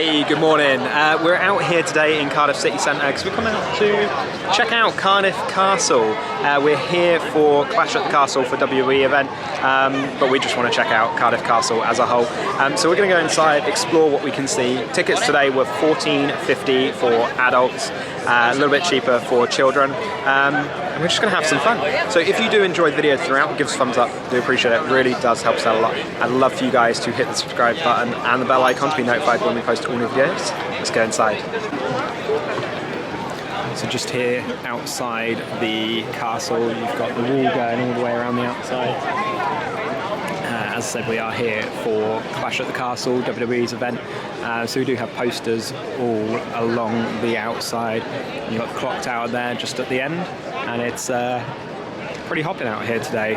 Hey, good morning. We're out here today in Cardiff city centre because we're coming to check out Cardiff Castle. We're here for Clash at the Castle for WWE event, but we just want to check out Cardiff Castle as a whole. So we're going to go inside, explore what we can see. Tickets today were $14.50 for adults, a little bit cheaper for children, and we're just going to have some fun. So if you do enjoy the video throughout, give us a thumbs up. I do appreciate it. It really does help us out a lot. I'd love for you guys to hit the subscribe button and the bell icon to be notified when we post all new videos. Let's go inside. So just here outside the castle, you've got the wall going all the way around the outside. As I said, we are here for Clash at the Castle, WWE's event. So we do have posters all along the outside. You've got the clock tower there just at the end, and it's pretty hopping out here today.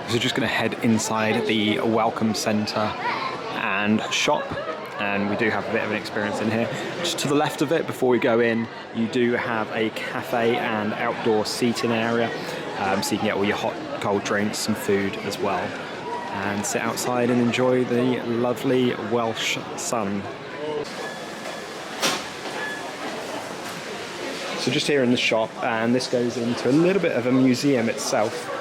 So just going to head inside the welcome centre and shop, and we do have a bit of an experience in here. Just to the left of it, before we go in, you do have a cafe and outdoor seating area, so you can get all your hot, cold drinks, some food as well, and sit outside and enjoy the lovely Welsh sun. So just here in the shop, and this goes into a little bit of a museum itself.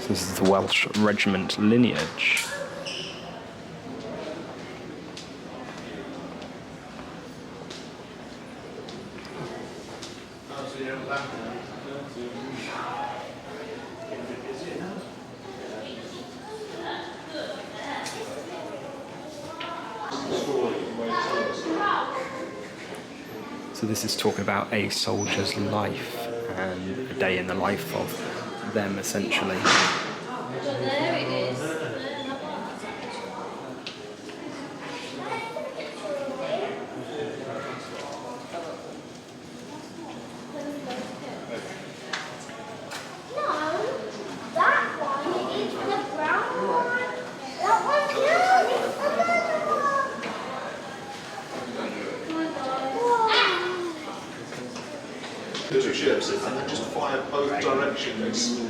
This is the Welsh regiment lineage. So this is talking about a soldier's life and a day in the life of them, essentially. There it is. The two ships, and then just fire both directions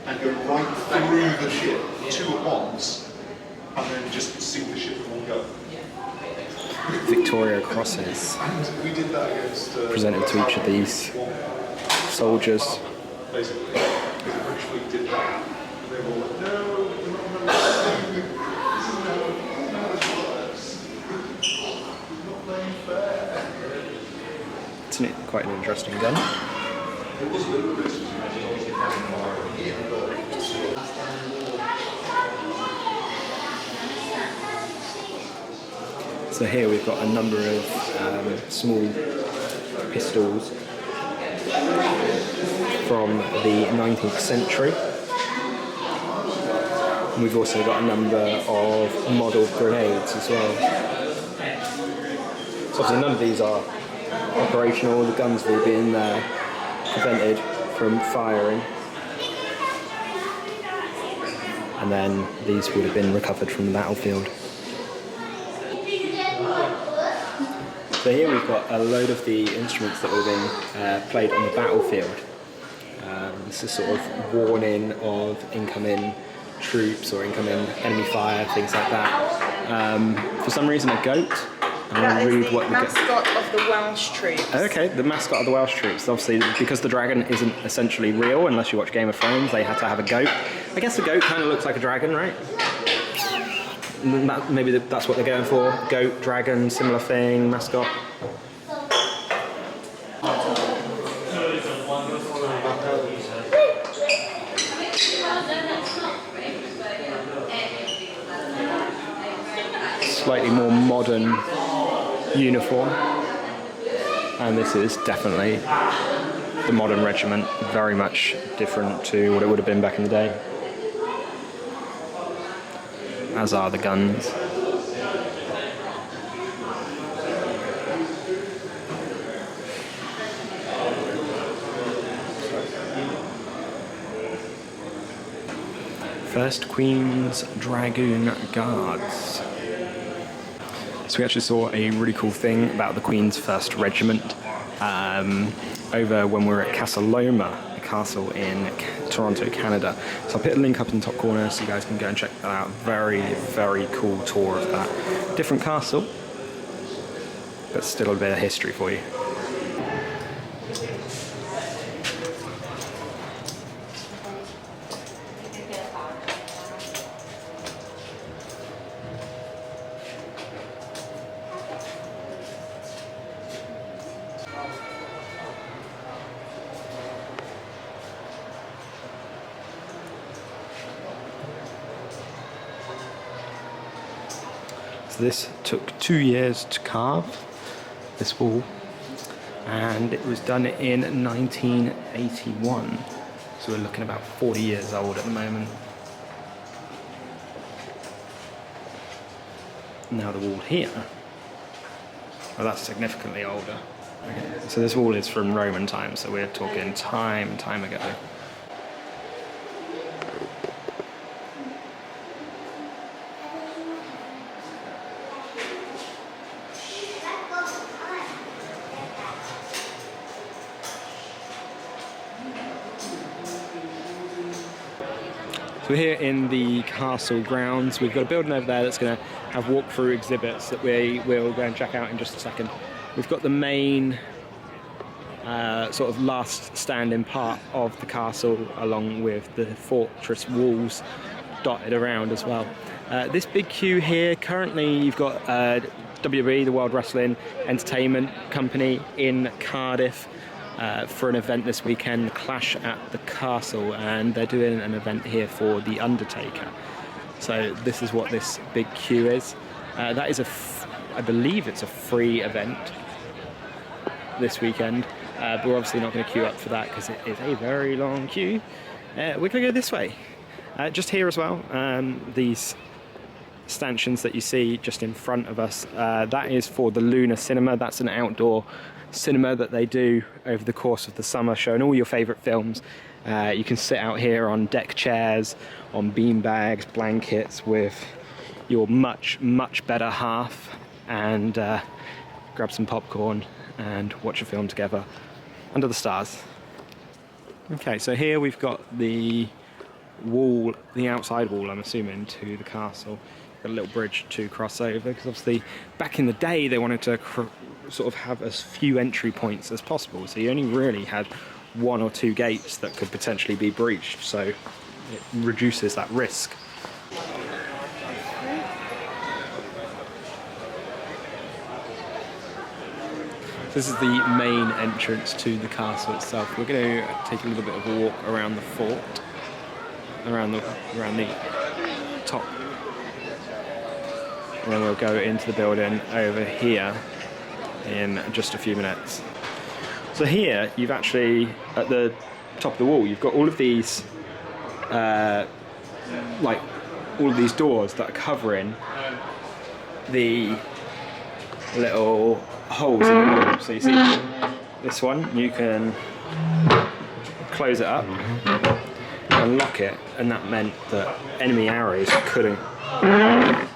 and go right through the ship, two at once, and then just sink the ship in one go. Victoria crosses And we did that against presented to each of these soldiers. basically, because the British fleet did that, and they were all like, no, we're not this is how it works. We're not playing fair. It's quite an interesting gun. It was a little bit. So here we've got a number of small pistols from the 19th century. And we've also got a number of model grenades as well. So obviously none of these are operational. The guns will be in there, prevented from firing. And then these would have been recovered from the battlefield. So here we've got a load of the instruments that would have been played on the battlefield. This is sort of warning of incoming troops or incoming enemy fire, things like that. For some reason a goat. I'm going to read what the mascot of the Welsh troops. Okay, the mascot of the Welsh troops. Obviously, because the dragon isn't essentially real, unless you watch Game of Thrones, they had to have a goat. I guess the goat kind of looks like a dragon, right? Maybe that's what they're going for. Goat, dragon, similar thing, mascot. Slightly more modern uniform, and this is definitely the modern regiment, very much different to what it would have been back in the day. As are the guns. First Queen's Dragoon Guards. So we actually saw a really cool thing about the Queen's First Regiment over when we were at Castle Loma, a castle in Toronto, Canada. So I'll put a link up in the top corner so you guys can go and check that out. Very, very cool tour of that. Different castle, but still a bit of history for you. So this took 2 years to carve, this wall, and it was done in 1981. So we're looking about 40 years old at the moment. Now the wall here, well, that's significantly older. Okay. So this wall is from Roman times, so we're talking time ago. So we're here in the castle grounds. We've got a building over there that's going to have walkthrough exhibits that we will go and check out in just a second. We've got the main sort of last standing part of the castle, along with the fortress walls dotted around as well. This big queue here, currently you've got WWE, the World Wrestling Entertainment Company, in Cardiff for an event this weekend, Clash at the Castle, and they're doing an event here for The Undertaker. So this is what this big queue is. That is I believe it's a free event this weekend, but we're obviously not going to queue up for that because it is a very long queue. We're going to go this way. Just here as well, these stanchions that you see just in front of us, that is for the Lunar Cinema. That's an outdoor cinema that they do over the course of the summer, showing all your favourite films. You can sit out here on deck chairs, on bean bags, blankets with your much better half, and grab some popcorn and watch a film together under the stars. Okay, so here we've got the wall, the outside wall, I'm assuming, to the castle. Got a little bridge to cross over, because obviously back in the day they wanted to sort of have as few entry points as possible, so you only really had 1 or 2 gates that could potentially be breached, so it reduces that risk. This is the main entrance to the castle itself. We're going to take a little bit of a walk around the fort, around the top, and then we'll go into the building over here in just a few minutes. So here you've actually, at the top of the wall, you've got all of these doors that are covering the little holes in the wall. So you see this one, you can close it up and lock it, and that meant that enemy arrows couldn't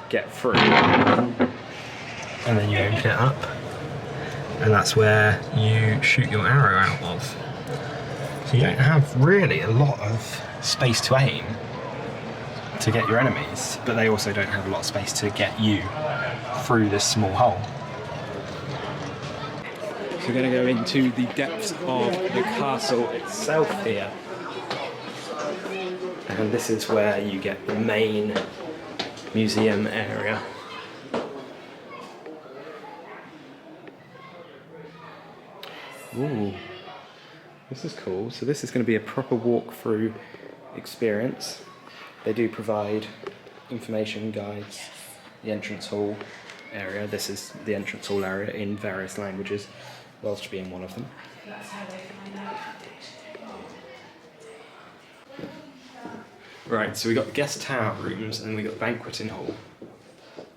get through. And then you open it up, and that's where you shoot your arrow out of. So you don't have really a lot of space to aim to get your enemies, but they also don't have a lot of space to get you through this small hole. So we're going to go into the depths of the castle itself here. And this is where you get the main museum area. Ooh, this is cool. So this is going to be a proper walkthrough experience. They do provide information guides. The entrance hall area. This is the entrance hall area in various languages, Welsh being one of them. That's how they find out. Right, so we got the guest tower rooms and we got the banqueting hall.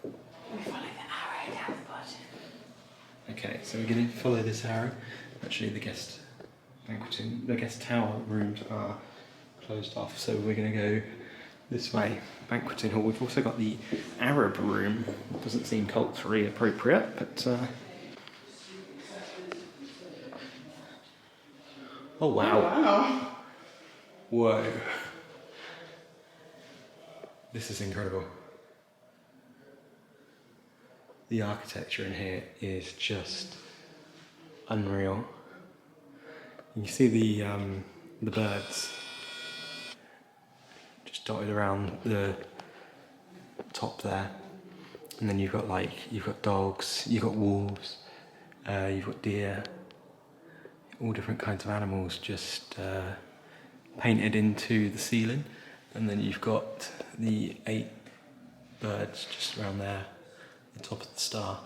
We follow the arrow down the bottom. Okay, so we're going to follow this arrow. Actually, the guest tower rooms are closed off, so we're going to go this way. Banqueting hall. We've also got the Arab room. Doesn't seem culturally appropriate, but oh wow! Whoa! This is incredible. The architecture in here is just unreal. You can see the birds just dotted around the top there, and then you've got dogs, you've got wolves, you've got deer, all different kinds of animals just painted into the ceiling, and then you've got the 8 birds just around there, the top of the star.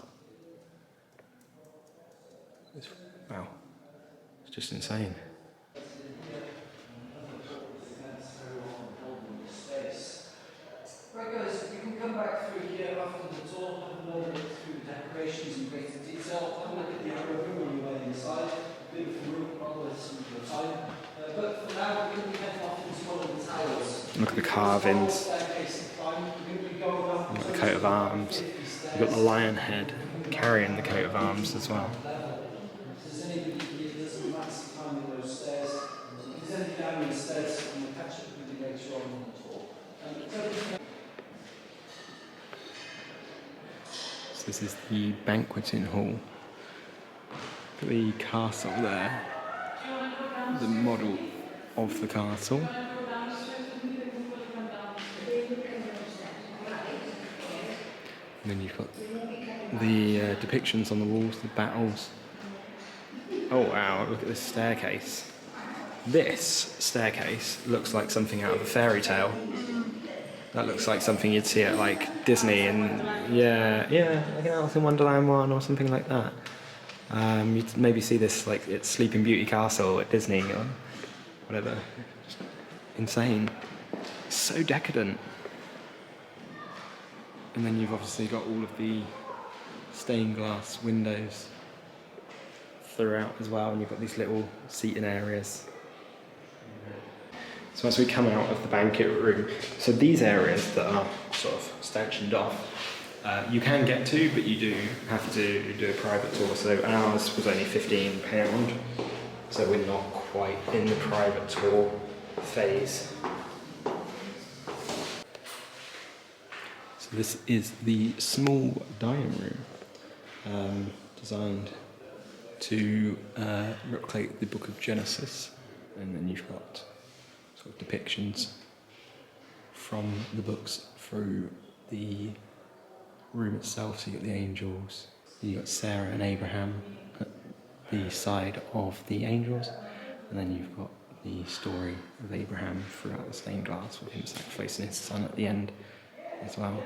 Wow, it's just insane. Right guys, you can come back through here after the tour, have a look through the decorations in greater detail, have a look at the arrow room when you're way inside, beautiful room, well worth some of your time. But for now, we're going to be heading off into one of the towers. Look at the carvings, the coat of arms. You've got the lion head carrying the coat of arms as well. If there's anybody here that doesn't massive time in those stairs, if there's anything down in the stairs, I'm going to catch up with you later on the tour. So this is the banqueting hall. Look at the castle there. The model of the castle. And then you've got the depictions on the walls, the battles. Oh wow, look at this staircase. This staircase looks like something out of a fairy tale. That looks like something you'd see at like Disney and yeah, like an Alice in Wonderland one or something like that. You'd maybe see this like at Sleeping Beauty Castle at Disney or whatever. Just insane. So decadent. And then you've obviously got all of the stained glass windows throughout as well, and you've got these little seating areas. So as we come out of the banquet room, so these areas that are sort of stanchioned off, you can get to, but you do have to do a private tour. So ours was only £15, so we're not quite in the private tour phase. So this is the small dining room, designed to replicate the Book of Genesis, and then you've got sort of depictions from the books through the room itself. So you got the angels, you got Sarah and Abraham at the side of the angels, and then you've got the story of Abraham throughout the stained glass with him sacrificing his son at the end as well.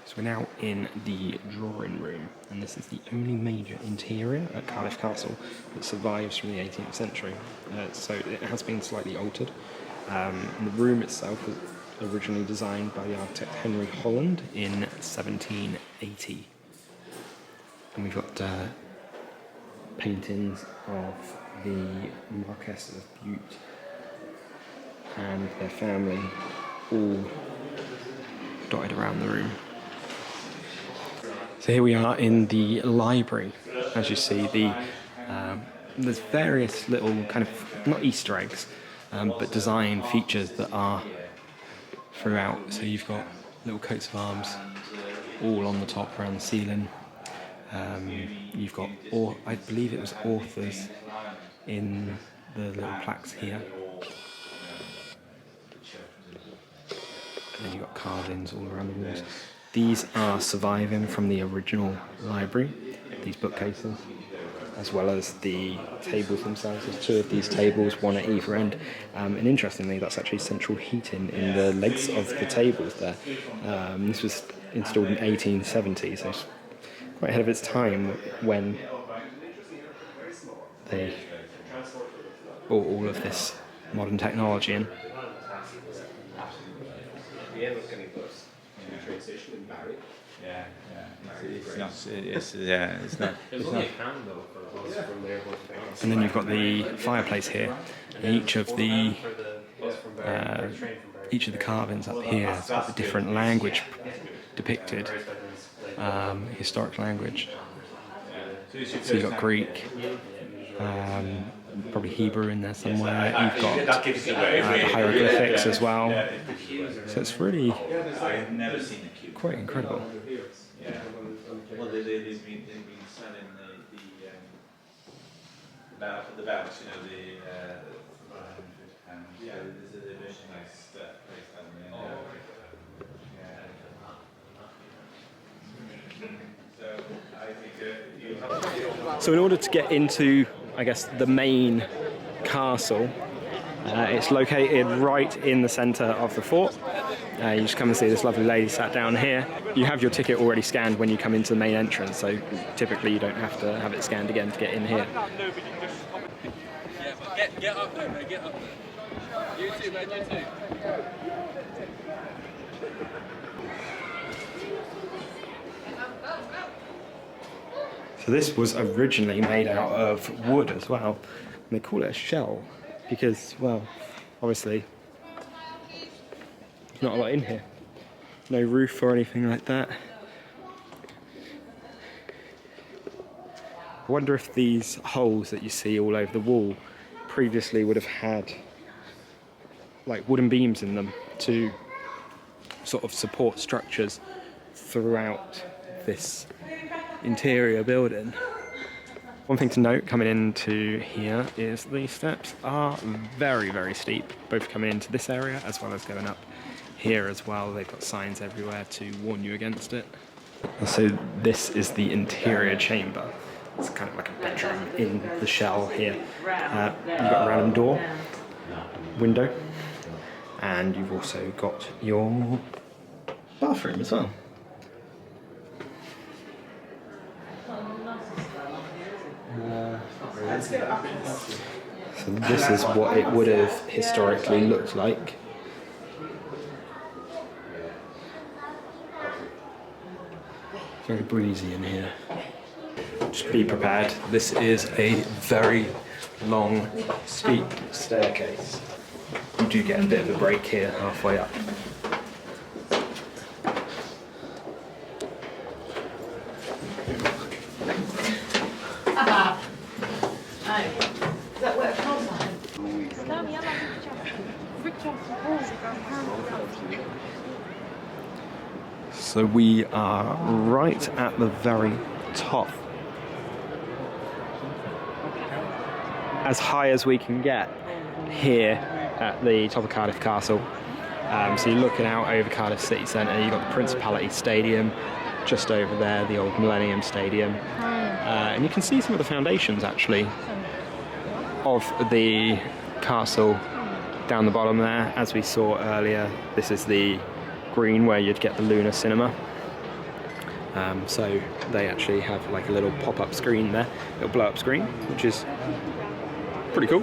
So we're now in the drawing room, and this is the only major interior at Cardiff Castle that survives from the 18th century. So it has been slightly altered. And the room itself was originally designed by the architect Henry Holland in 1780. And we've got paintings of the Marquess of Bute and their family all dotted around the room. So here we are in the library. As you see, there's various little kind of, not Easter eggs, but design features that are throughout. So you've got little coats of arms all on the top around the ceiling. You've got, I believe it was authors in the little plaques here. And then you've got carvings all around the walls. These are surviving from the original library, these bookcases, as well as the tables themselves. There's 2 of these tables, 1 at either end. And interestingly, that's actually central heating in the legs of the tables there. This was installed in 1870, so it's quite ahead of its time when they brought all of this modern technology in. And then you've got the fireplace here. Each of the carvings up here has got a different language depicted, historic language. So you've got Greek, probably Hebrew in there somewhere. You've got the hieroglyphics as well. So it's really quite incredible. Well, they've been selling the belts, you know, the £150. Yeah, there's a really nice place down there. So in order to get into, I guess, the main castle, it's located right in the centre of the fort. You just come and see this lovely lady sat down here. You have your ticket already scanned when you come into the main entrance, so typically you don't have to have it scanned again to get in here. Get up there, mate, get up there. You too, mate, you too. So this was originally made out of wood as well. And they call it a shell because, well, obviously there's not a lot in here. No roof or anything like that. I wonder if these holes that you see all over the wall previously would have had like wooden beams in them to sort of support structures throughout this interior building. One thing to note coming into here is the steps are very, very steep, both coming into this area as well as going up here as well. They've got signs everywhere to warn you against it. So this is the interior chamber. It's kind of like a bedroom in the shell here. You've got a random door, window, and you've also got your bathroom as well. So this is what it would have historically looked like. Very breezy in here. Just be prepared. This is a very long, steep staircase. You do get a bit of a break here halfway up. So we are right at the very top. As high as we can get here at the top of Cardiff Castle. So you're looking out over Cardiff City Centre, you've got the Principality Stadium just over there, the old Millennium Stadium. And you can see some of the foundations actually of the castle down the bottom there. As we saw earlier, this is the green where you'd get the Lunar Cinema. So they actually have like a little pop-up screen there, little blow-up screen, which is pretty cool.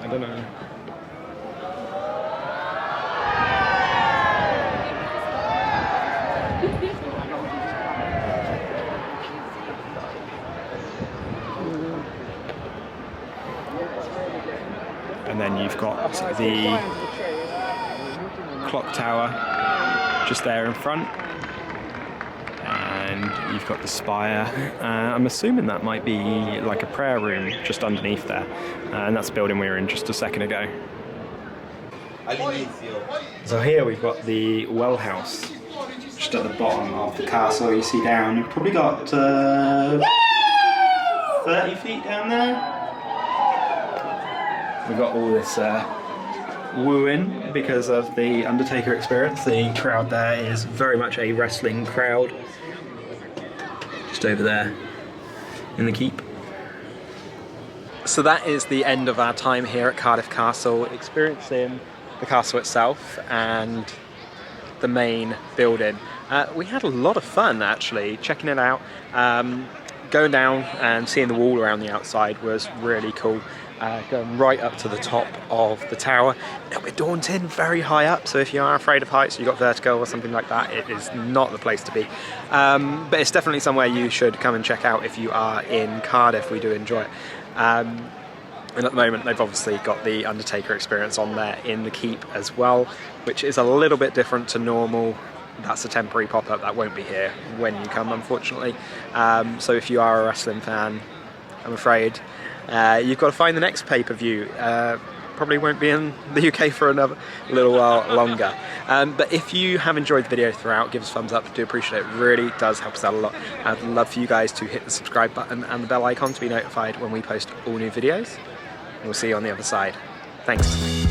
I don't know. And then you've got the clock tower just there in front. And you've got the spire. I'm assuming that might be like a prayer room just underneath there. And that's the building we were in just a second ago. So here we've got the well house just at the bottom of the castle. You see down, you've probably got 30 feet down there. We've got all this wooing because of the Undertaker experience. The crowd there is very much a wrestling crowd. Just over there in the keep. So that is the end of our time here at Cardiff Castle, experiencing the castle itself and the main building. We had a lot of fun actually checking it out. Going down and seeing the wall around the outside was really cool. Going right up to the top of the tower. A little bit daunting, very high up, so if you are afraid of heights, you've got vertigo or something like that, it is not the place to be. But it's definitely somewhere you should come and check out if you are in Cardiff. We do enjoy it. And at the moment they've obviously got the Undertaker experience on there in the keep as well, which is a little bit different to normal. That's a temporary pop-up that won't be here when you come, unfortunately. So if you are a wrestling fan, I'm afraid you've got to find the next pay-per-view. Probably won't be in the UK for another little while longer. But if you have enjoyed the video throughout, give us a thumbs up. I do appreciate it. It really does help us out a lot. I'd love for you guys to hit the subscribe button and the bell icon to be notified when we post all new videos. We'll see you on the other side. Thanks.